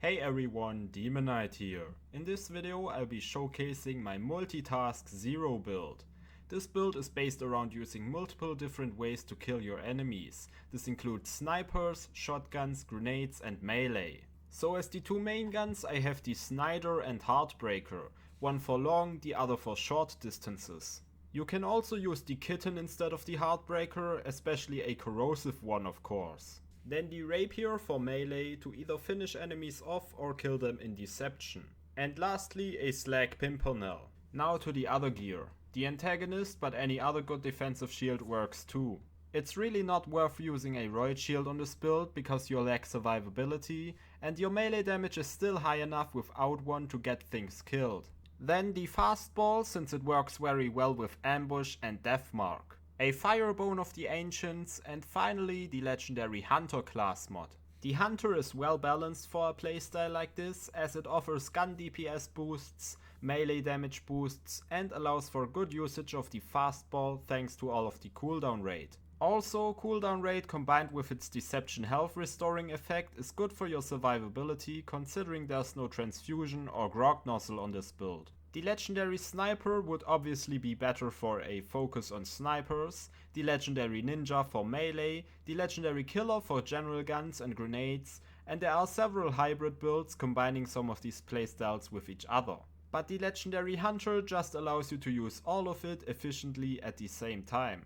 Hey everyone, Demonite here. In this video I'll be showcasing my Multitask Zer0 build. This build is based around using multiple different ways to kill your enemies. This includes snipers, shotguns, grenades and melee. So as the two main guns I have the Sniper and Heartbreaker, one for long, the other for short distances. You can also use the Kitten instead of the Heartbreaker, especially a corrosive one of course. Then the Rapier for melee to either finish enemies off or kill them in deception. And lastly a Slag Pimpernel. Now to the other gear. The antagonist, but any other good defensive shield works too. It's really not worth using a Roid shield on this build because you lack survivability and your melee damage is still high enough without one to get things killed. Then the Fastball, since it works very well with Ambush and Deathmark. A Firebone of the Ancients, and finally the legendary Hunter class mod. The Hunter is well balanced for a playstyle like this, as it offers gun DPS boosts, melee damage boosts, and allows for good usage of the Fastball thanks to all of the cooldown rate. Also, cooldown rate combined with its Deception health restoring effect is good for your survivability, considering there's no transfusion or grog nozzle on this build. The legendary Sniper would obviously be better for a focus on snipers, the legendary Ninja for melee, the legendary Killer for general guns and grenades, and there are several hybrid builds combining some of these playstyles with each other. But the legendary Hunter just allows you to use all of it efficiently at the same time.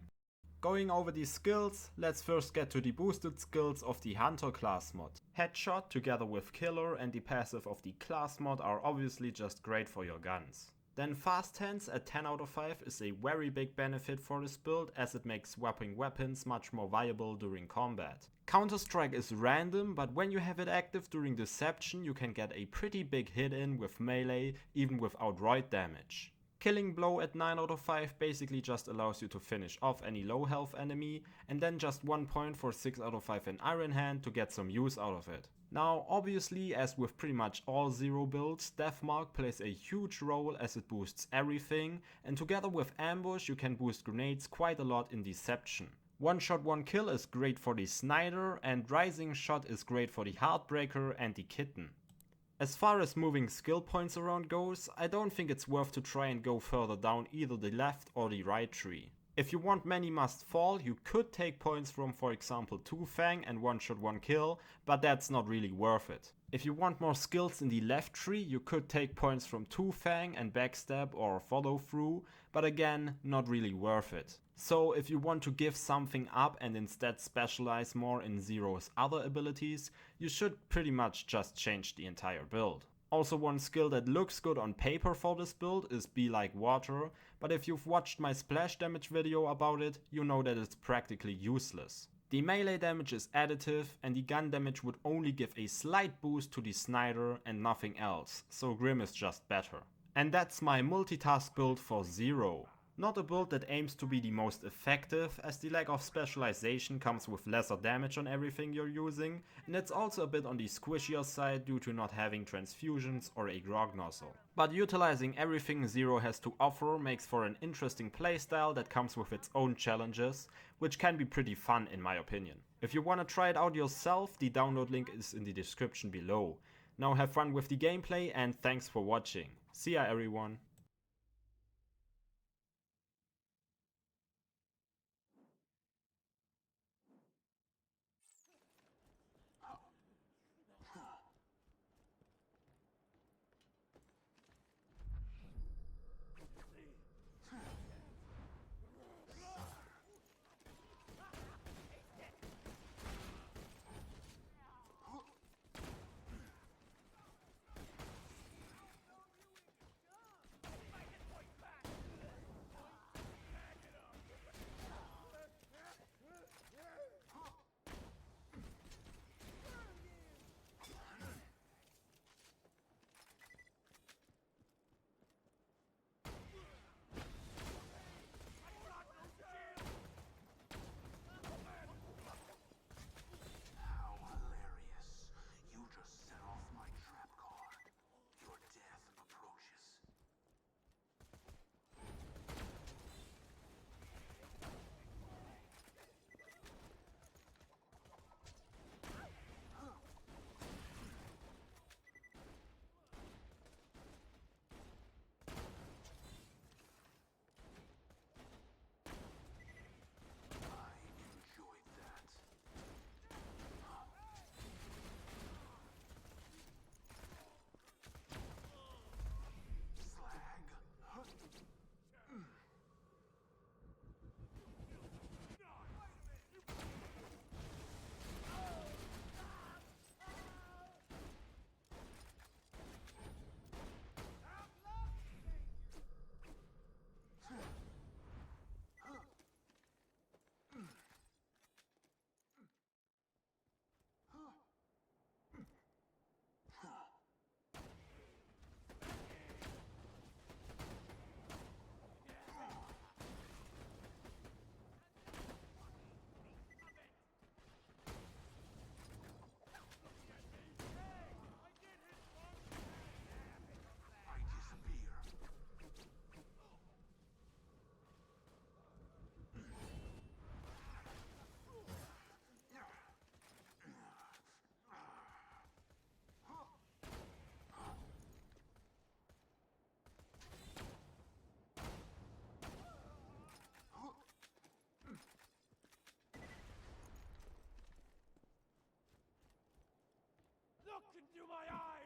Going over these skills, let's first get to the boosted skills of the Hunter class mod. Headshot together with Killer and the passive of the class mod are obviously just great for your guns. Then Fast Hands at 10 out of 5 is a very big benefit for this build, as it makes swapping weapons much more viable during combat. Counter-Strike is random, but when you have it active during Deception you can get a pretty big hit in with melee even without Roid damage. Killing Blow at 9 out of 5 basically just allows you to finish off any low health enemy, and then just 1 point for 6 out of 5 in Iron Hand to get some use out of it. Now obviously, as with pretty much all Zer0 builds, Deathmark plays a huge role as it boosts everything, and together with Ambush you can boost grenades quite a lot in Deception. One shot one kill is great for the Sniper, and Rising Shot is great for the Heartbreaker and the Kitten. As far as moving skill points around goes, I don't think it's worth to try and go further down either the left or the right tree. If you want many must fall, you could take points from, for example, 2 Fang and 1 shot 1 kill, but that's not really worth it. If you want more skills in the left tree, you could take points from 2 Fang and Backstab or Follow Through, but again, not really worth it. So if you want to give something up and instead specialize more in Zer0's other abilities, you should pretty much just change the entire build. Also, one skill that looks good on paper for this build is Be Like Water, but if you've watched my splash damage video about it, you know that it's practically useless. The melee damage is additive and the gun damage would only give a slight boost to the Sniper and nothing else, so Grim is just better. And that's my multitask build for Zer0. Not a build that aims to be the most effective, as the lack of specialization comes with lesser damage on everything you're using, and it's also a bit on the squishier side due to not having transfusions or a grog nozzle. But utilizing everything Zer0 has to offer makes for an interesting playstyle that comes with its own challenges, which can be pretty fun in my opinion. If you wanna try it out yourself, the download link is in the description below. Now have fun with the gameplay and thanks for watching. See ya everyone. Look into my eyes!